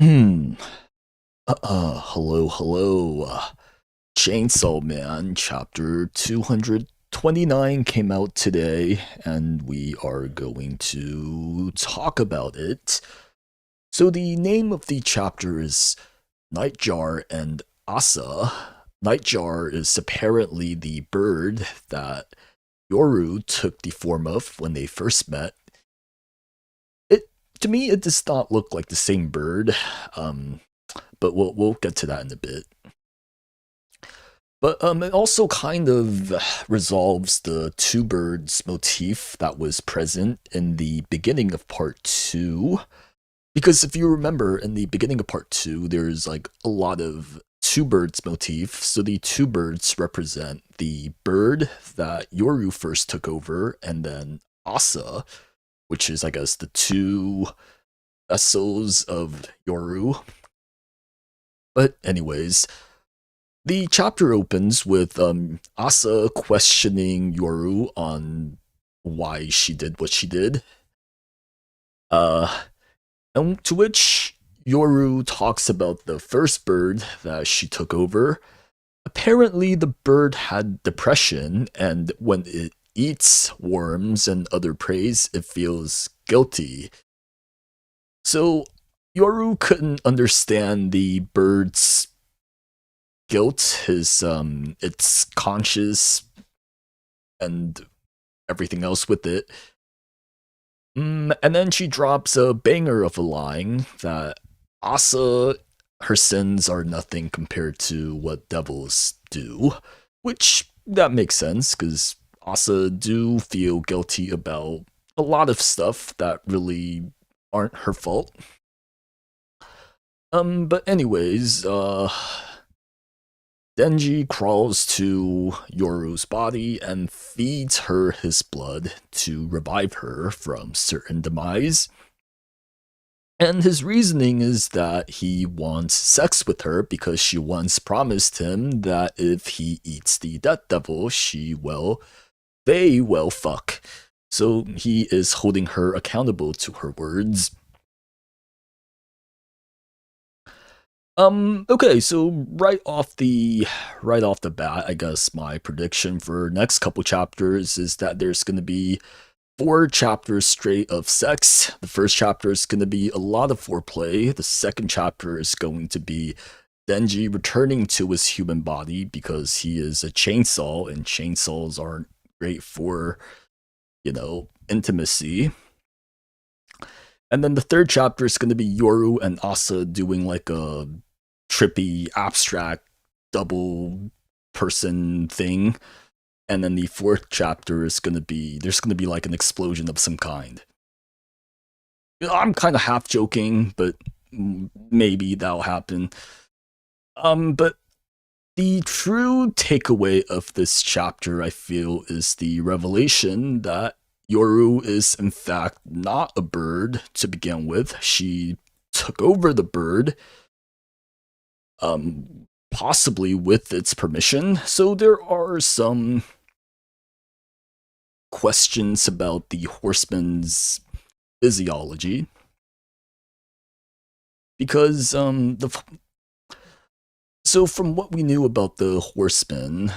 Hmm. Hello, hello. Chainsaw Man chapter 229 came out today, and we are going to talk about it. So, the name of the chapter is Nightjar and Asa. Nightjar is apparently the bird that Yoru took the form of when they first met. It to me, it does not look like the same bird. Um, but we'll get to that in a bit. But it also kind of resolves the two birds motif that was present in the beginning of part two. Because if you remember, in the beginning of part two, there's like a lot of two birds motif. So the two birds represent the bird that Yoru first took over, and then Asa, which is, I guess, the two vessels of Yoru. But, anyways, the chapter opens with Asa questioning Yoru on why she did what she did. Uh, and to which Yoru talks about the first bird that she took over. Apparently, the bird had depression, and when it eats worms and other prey, it feels guilty. So, Yoru couldn't understand the bird's guilt, his its conscious and everything else with it. And then she drops a banger of a line that Asa, her sins are nothing compared to what devils do, which that makes sense because Asa do feel guilty about a lot of stuff that really aren't her fault. But anyways, Denji crawls to Yoru's body and feeds her his blood to revive her from certain demise. And his reasoning is that he wants sex with her because she once promised him that if he eats the Death Devil, they will fuck. So he is holding her accountable to her words. Okay, so right off the bat, I guess my prediction for next couple chapters is that there's gonna be four chapters straight of sex. The first chapter is gonna be a lot of foreplay. The second chapter is going to be Denji returning to his human body because he is a chainsaw, and chainsaws aren't great for, intimacy. And then the third chapter is gonna be Yoru and Asa doing like a trippy, abstract, double person thing. And then the fourth chapter is there's gonna be like an explosion of some kind. I'm kind of half joking, but maybe that'll happen. But the true takeaway of this chapter, I feel, is the revelation that Yoru is in fact not a bird to begin with. She took over the bird, possibly with its permission. So there are some questions about the horseman's physiology because so from what we knew about the horsemen,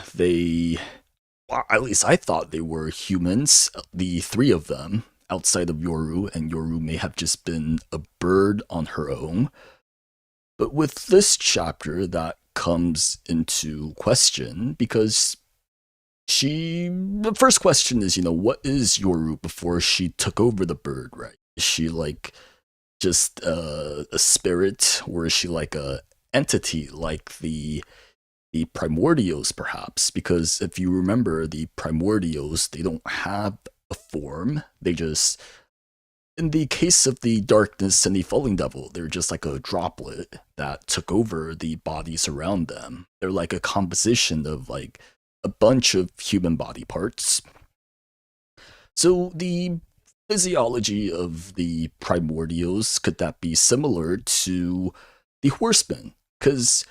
well, at least I thought they were humans, the three of them outside of Yoru, and Yoru may have just been a bird on her own. But with this chapter, that comes into question because the first question is, what is Yoru before she took over the bird, right? Is she like just a spirit, or is she like a entity like the primordials perhaps? Because if you remember, the primordials, they don't have a form. They just, in the case of the darkness and the falling devil, they're just like a droplet that took over the bodies around them. They're like a composition of like a bunch of human body parts. So the physiology of the primordials, could that be similar to the horsemen? Because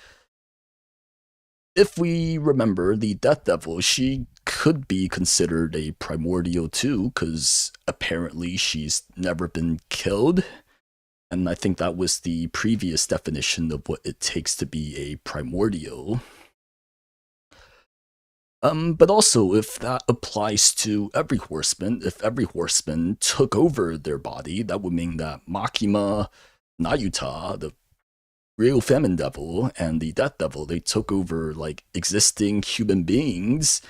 if we remember, the Death Devil, she could be considered a primordial too, because apparently she's never been killed. And I think that was the previous definition of what it takes to be a primordial. But also, if that applies to every horseman, if every horseman took over their body, that would mean that Makima, Nayuta, the real Famine Devil, and the Death Devil, they took over like existing human beings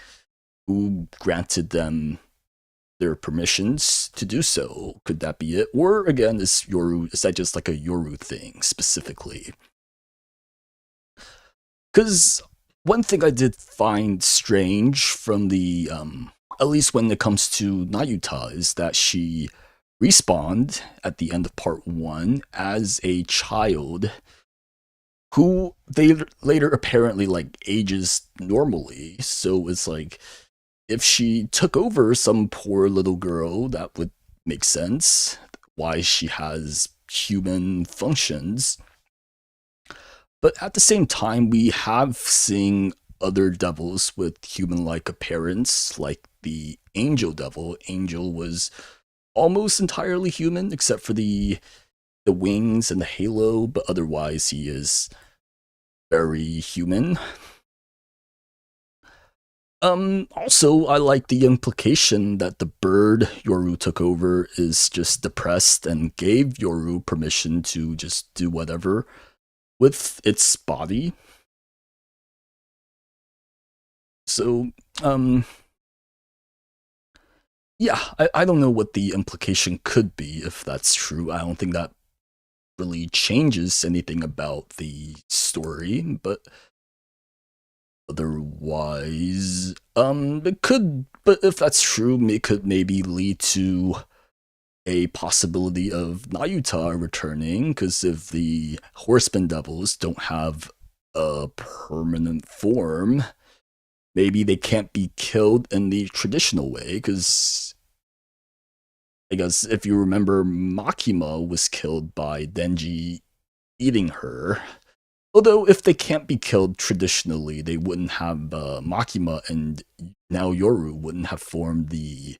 who granted them their permissions to do so. Could that be it? Or again, is that just like a Yoru thing specifically? Because one thing I did find strange from the at least when it comes to Nayuta, is that she respawned at the end of part 1 as a child who they later apparently like ages normally. So it's like, if she took over some poor little girl, that would make sense why she has human functions. But at the same time, we have seen other devils with human-like appearance, like the Angel Devil. Angel was almost entirely human, except for the wings and the halo, but otherwise he is very human. Also, I like the implication that the bird Yoru took over is just depressed and gave Yoru permission to just do whatever with its body. So, yeah, I don't know what the implication could be if that's true. I don't think that really changes anything about the story, but otherwise, it could, but if that's true, it could maybe lead to a possibility of Nayuta returning, because if the Horseman Devils don't have a permanent form, maybe they can't be killed in the traditional way, because I guess if you remember, Makima was killed by Denji eating her. Although, if they can't be killed traditionally, they wouldn't have Makima and now Yoru wouldn't have formed the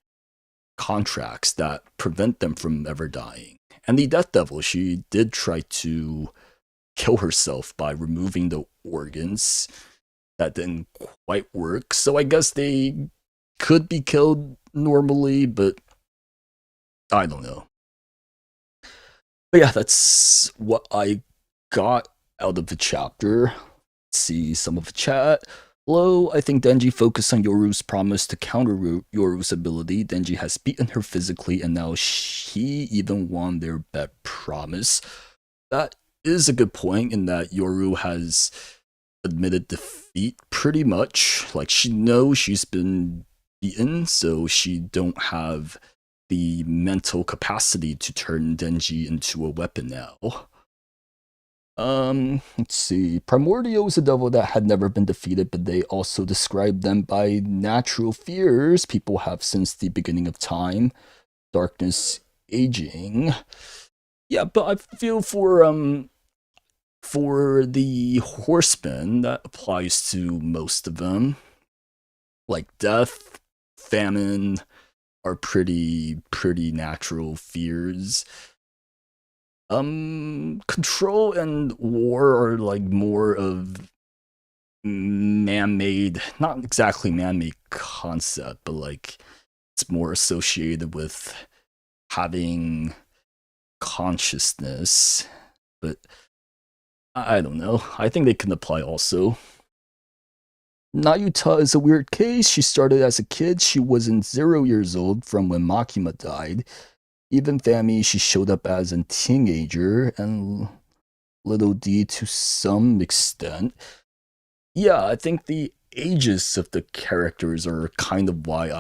contracts that prevent them from ever dying. And the Death Devil, she did try to kill herself by removing the organs. That didn't quite work. So I guess they could be killed normally, but I don't know. But yeah, that's what I got out of the chapter. Let's see some of the chat. Hello, I think Denji focused on Yoru's promise to counter Yoru's ability. Denji has beaten her physically, and now she even won their bet promise. That is a good point, in that Yoru has admitted defeat pretty much. Like, she knows she's been beaten, so she don't have the mental capacity to turn Denji into a weapon now. Let's see. Primordial is a devil that had never been defeated, but they also described them by natural fears people have since the beginning of time. Darkness, aging. Yeah, but I feel for the horsemen, that applies to most of them. Like death, famine are pretty natural fears. Control and war are like more of man-made, not exactly man-made concept, but like it's more associated with having consciousness. But I don't know. I think they can apply also. Nayuta is a weird case. She started as a kid. She wasn't 0 years old from when Makima died. Even Fami, she showed up as a teenager, and Little D to some extent. Yeah, I think the ages of the characters are kind of why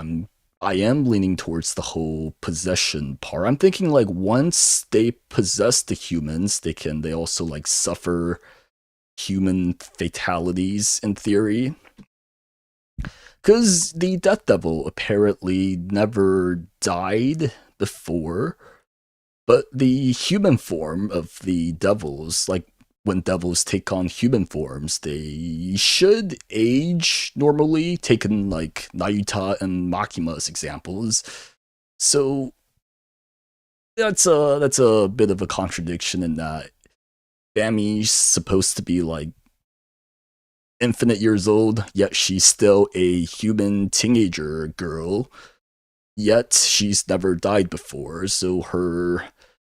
I am leaning towards the whole possession part. I'm thinking like once they possess the humans, they also like suffer human fatalities in theory. Because the Death Devil apparently never died before, but the human form of the devils, like when devils take on human forms, they should age normally, taken like Nayuta and Makima as examples. So that's a bit of a contradiction in that Bami's supposed to be like infinite years old, yet she's still a human teenager girl, yet she's never died before, so her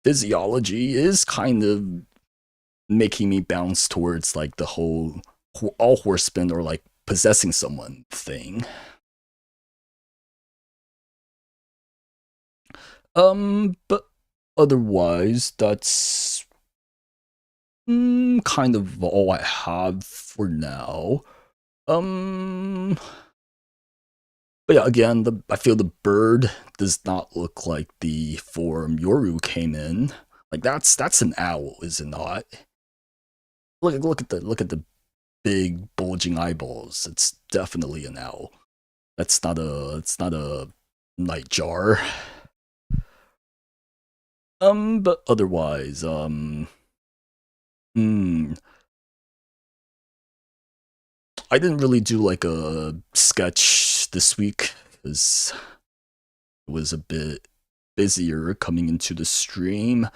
physiology is kind of making me bounce towards like the whole all horsemen are like possessing someone thing. But otherwise, that's kind of all I have for now. Um, but yeah, again, I feel the bird does not look like the form Yoru came in. Like that's an owl, is it not? Look at the big bulging eyeballs. It's definitely an owl. It's not a nightjar. But otherwise, hmm, I didn't really do like a sketch this week because it was a bit busier coming into the stream.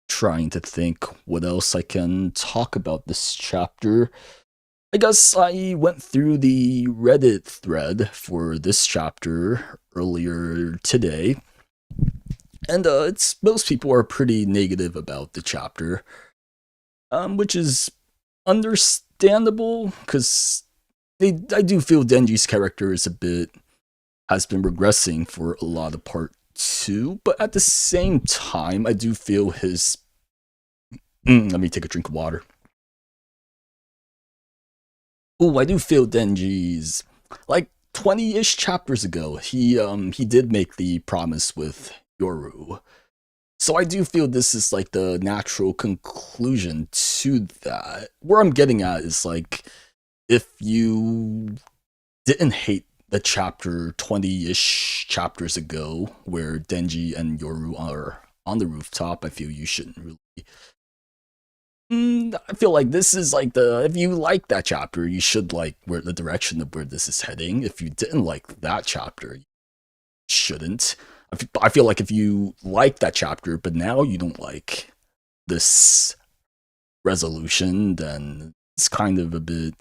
Trying to think what else I can talk about this chapter. I guess I went through the Reddit thread for this chapter earlier today, and it's most people are pretty negative about the chapter, which is understandable because I do feel Denji's character is a bit has been regressing for a lot of part two, but at the same time, I do feel his. Let me take a drink of water. Ooh, I do feel Denji's like 20-ish chapters ago. He did make the promise with Yoru. So I do feel this is like the natural conclusion to that. Where I'm getting at is like if you didn't hate the chapter 20-ish chapters ago where Denji and Yoru are on the rooftop, I feel you shouldn't really I feel like this is like the if you like that chapter, you should like where the direction of where this is heading. If you didn't like that chapter, you shouldn't. I feel like if you like that chapter, but now you don't like this resolution, then it's kind of a bit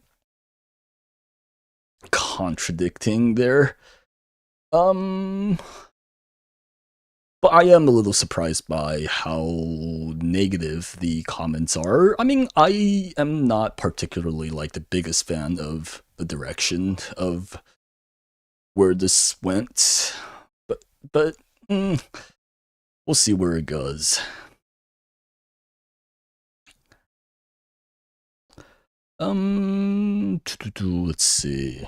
contradicting there. Um, but I am a little surprised by how negative the comments are. I mean, I am not particularly like the biggest fan of the direction of where this went, but mm, we'll see where it goes. Let's see.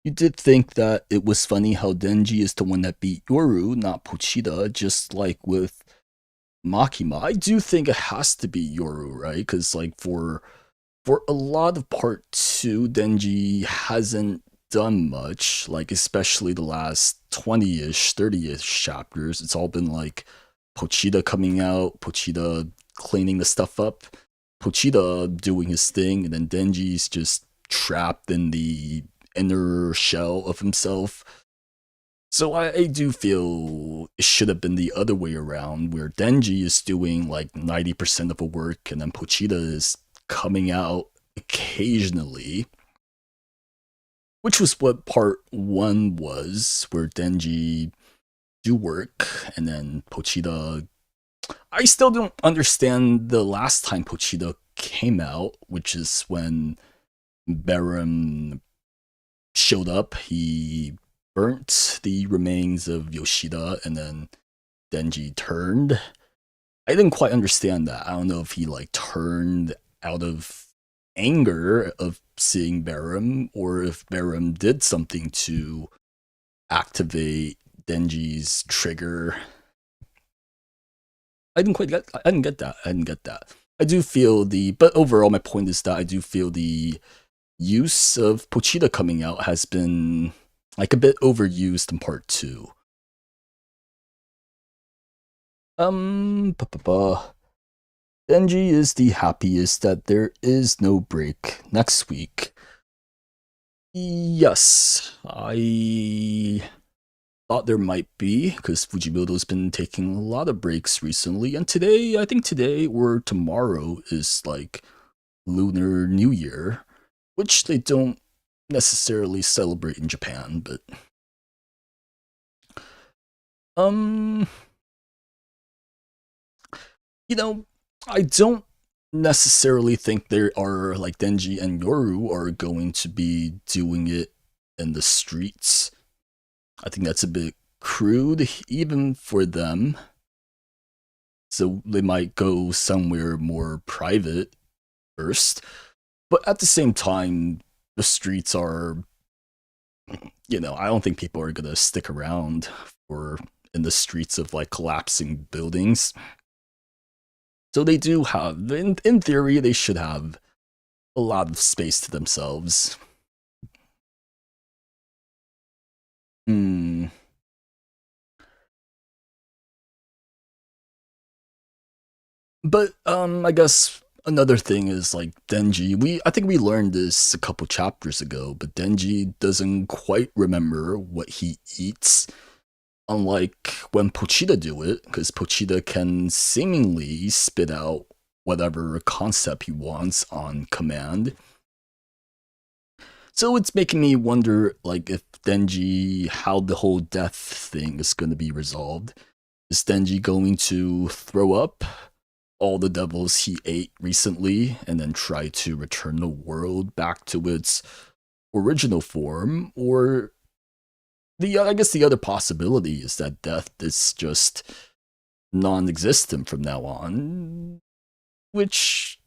You did think that it was funny how Denji is the one that beat Yoru, not Pochita, just like with Makima. I do think it has to be Yoru, right? Because like for a lot of part two, Denji hasn't done much. Like especially the last 20-ish, 30-ish chapters. It's all been like Pochita coming out, Pochita cleaning the stuff up, Pochita doing his thing, and then Denji's just trapped in the inner shell of himself. So I do feel it should have been the other way around, where Denji is doing like 90% of the work, and then Pochita is coming out occasionally, which was what part one was, where Denji do work, and then Pochita. I still don't understand the last time Pochita came out, which is when Baron showed up. He burnt the remains of Yoshida, and then Denji turned. I didn't quite understand that. I don't know if he like turned out of anger of seeing Barum, or if Barum did something to activate Denji's trigger. I didn't get that. I didn't get that. I do feel but overall, my point is that I do feel the use of Pochita coming out has been like a bit overused in part two. Denji is the happiest that there is no break next week. Yes, I thought there might be, because Fujimoto's been taking a lot of breaks recently, and today, I think today or tomorrow is like Lunar New Year, which they don't necessarily celebrate in Japan, but um, you know, I don't necessarily think there are like Denji and Yoru are going to be doing it in the streets. I think that's a bit crude, even for them. So they might go somewhere more private first. But at the same time, the streets are, I don't think people are gonna stick around for in the streets of like collapsing buildings. So they do have, in theory, they should have a lot of space to themselves. Hmm. But I guess another thing is like Denji. I think we learned this a couple chapters ago, but Denji doesn't quite remember what he eats. Unlike when Pochita do it, because Pochita can seemingly spit out whatever concept he wants on command. So it's making me wonder, like, if Denji, how the whole death thing is going to be resolved. Is Denji going to throw up all the devils he ate recently and then try to return the world back to its original form? Or I guess the other possibility is that death is just non-existent from now on, which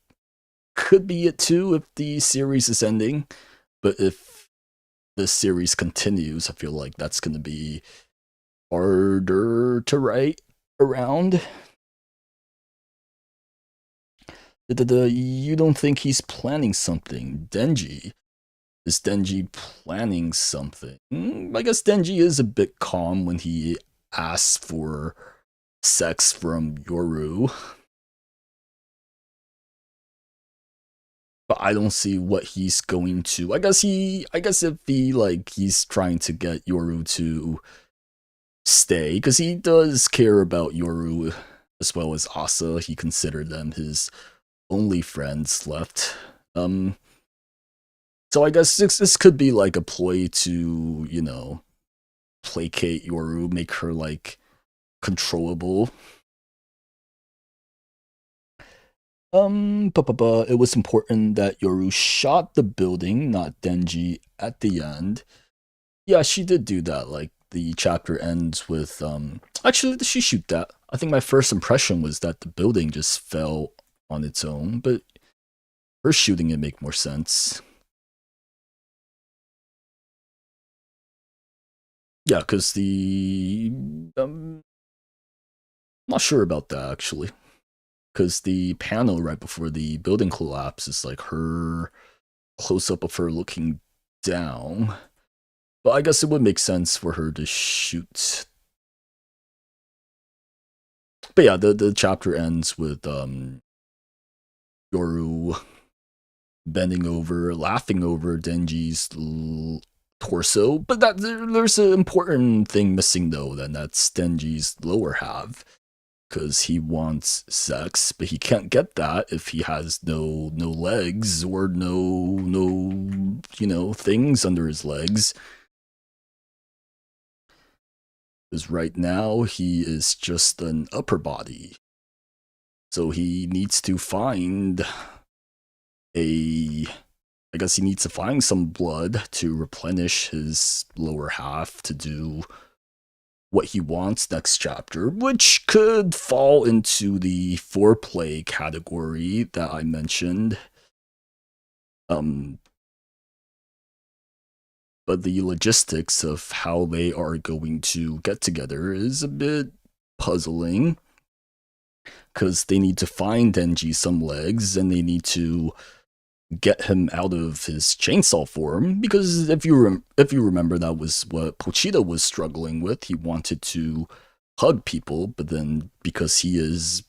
could be it too if the series is ending. But if the series continues, I feel like that's going to be harder to write around. You don't think he's planning something, Denji? Is Denji planning something? I guess Denji is a bit calm when he asks for sex from Yoru, but I don't see what he's going to. I guess if he like he's trying to get Yoru to stay, because he does care about Yoru as well as Asa. He considered them his only friends left. Um, so I guess this could be like a ploy to, placate Yoru, make her like controllable. It was important that Yoru shot the building, not Denji, at the end. Yeah, she did do that. Like the chapter ends with actually did she shoot that? I think my first impression was that the building just fell on its own, but her shooting it make more sense. Yeah, because the not sure about that actually. Because the panel right before the building collapse is like her close up of her looking down. But I guess it would make sense for her to shoot. But yeah, the chapter ends with Yoru bending over, laughing over Denji's torso. But there's an important thing missing though, then that's Denji's lower half. Because he wants sex, but he can't get that if he has no legs or no things under his legs. Because right now he is just an upper body, so he needs to find a. I guess he needs to find some blood to replenish his lower half to do what he wants next chapter, which could fall into the foreplay category that I mentioned. Um, but the logistics of how they are going to get together is a bit puzzling because they need to find Denji some legs and they need to get him out of his chainsaw form, because if you remember, that was what Pochita was struggling with. He wanted to hug people, but then because he is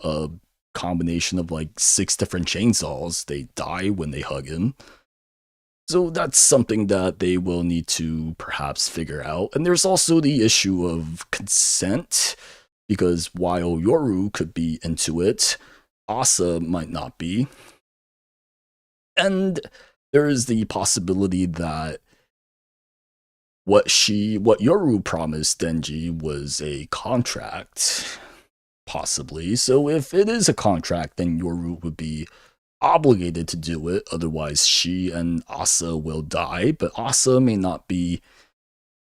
a combination of like 6 different chainsaws, they die when they hug him. So that's something that they will need to perhaps figure out. And there's also the issue of consent, because while Yoru could be into it, Asa might not be. And there is the possibility that what Yoru promised Denji was a contract, possibly. So if it is a contract, then Yoru would be obligated to do it, otherwise she and Asa will die, but Asa may not be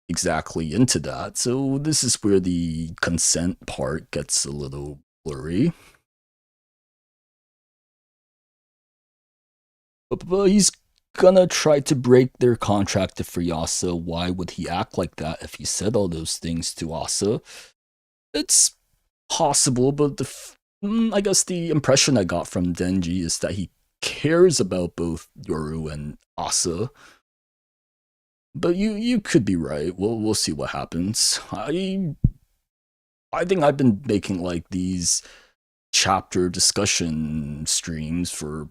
exactly into that, so this is where the consent part gets a little blurry. But he's gonna try to break their contract to free Asa. Why would he act like that if he said all those things to Asa? It's possible, but I guess the impression I got from Denji is that he cares about both Yoru and Asa. But you could be right. We'll see what happens. I think I've been making like these chapter discussion streams for,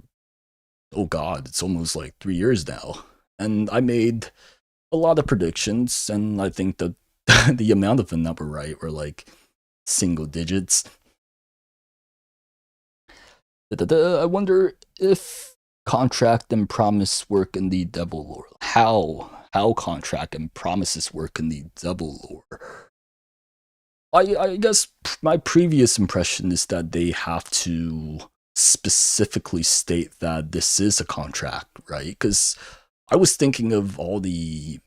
oh god, it's almost like 3 years now. And I made a lot of predictions, and I think that the amount of them that were right were like single digits. I wonder if contract and promise work in the devil lore. How contract and promises work in the devil lore. I guess my previous impression is that they have to specifically state that this is a contract, right? Because I was thinking of all the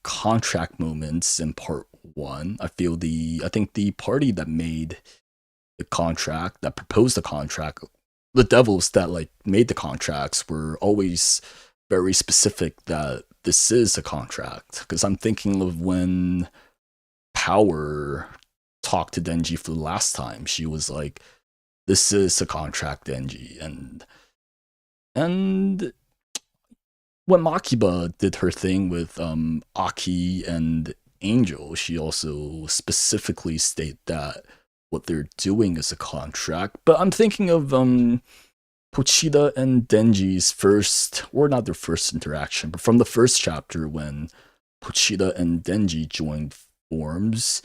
contract moments in part 1. I think the party that made the contract, that proposed the contract, the devils that like made the contracts were always very specific that this is a contract. Because I'm thinking of when Power talked to Denji for the last time, she was like, this is a contract, Denji. And when Makiba did her thing with Aki and Angel, she also specifically stated that what they're doing is a contract. But I'm thinking of Pochita and Denji's first, or not their first interaction, but from the first chapter when Pochita and Denji joined forms.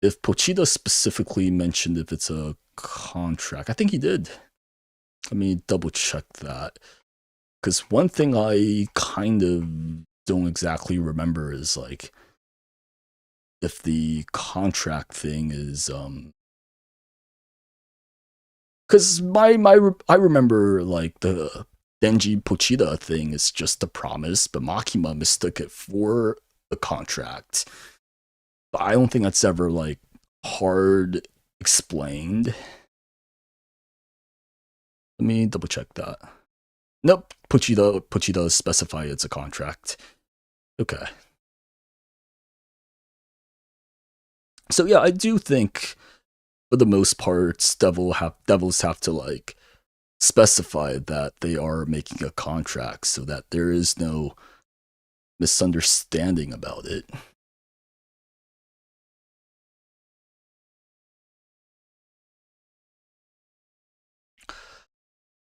If Pochita specifically mentioned if it's a contract, I think he did. Let me double check that. Because one thing I kind of don't exactly remember is like if the contract thing is because I remember like the Denji Pochita thing is just a promise, but Makima mistook it for the contract. But I don't think that's ever like hard explained. Let me double check that. Nope, Pochita specify it's a contract. Okay. So yeah, I do think for the most part, devils have to like specify that they are making a contract so that there is no misunderstanding about it.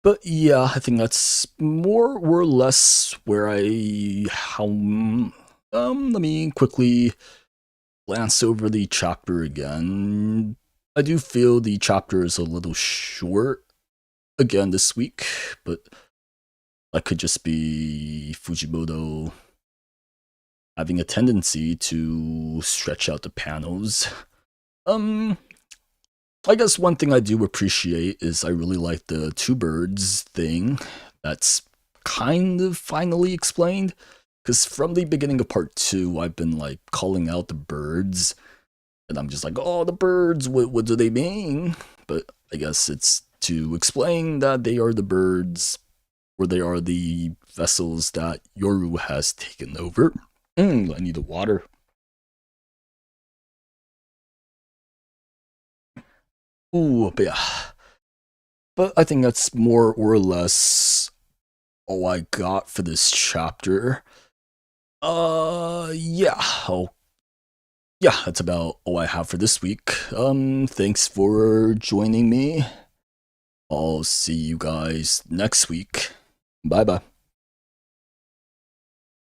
But yeah, I think that's more or less where let me quickly glance over the chapter again. I do feel the chapter is a little short again this week, but that could just be Fujimoto having a tendency to stretch out the panels. I guess one thing I do appreciate is I really like the two birds thing. That's kind of finally explained. Because from the beginning of part 2, I've been like calling out the birds. And I'm just like, oh, the birds, what do they mean? But I guess it's to explain that they are the birds, or they are the vessels that Yoru has taken over. I need the water. Ooh, but yeah. But I think that's more or less all I got for this chapter. Yeah. Yeah, that's about all I have for this week. Thanks for joining me. I'll see you guys next week. Bye bye.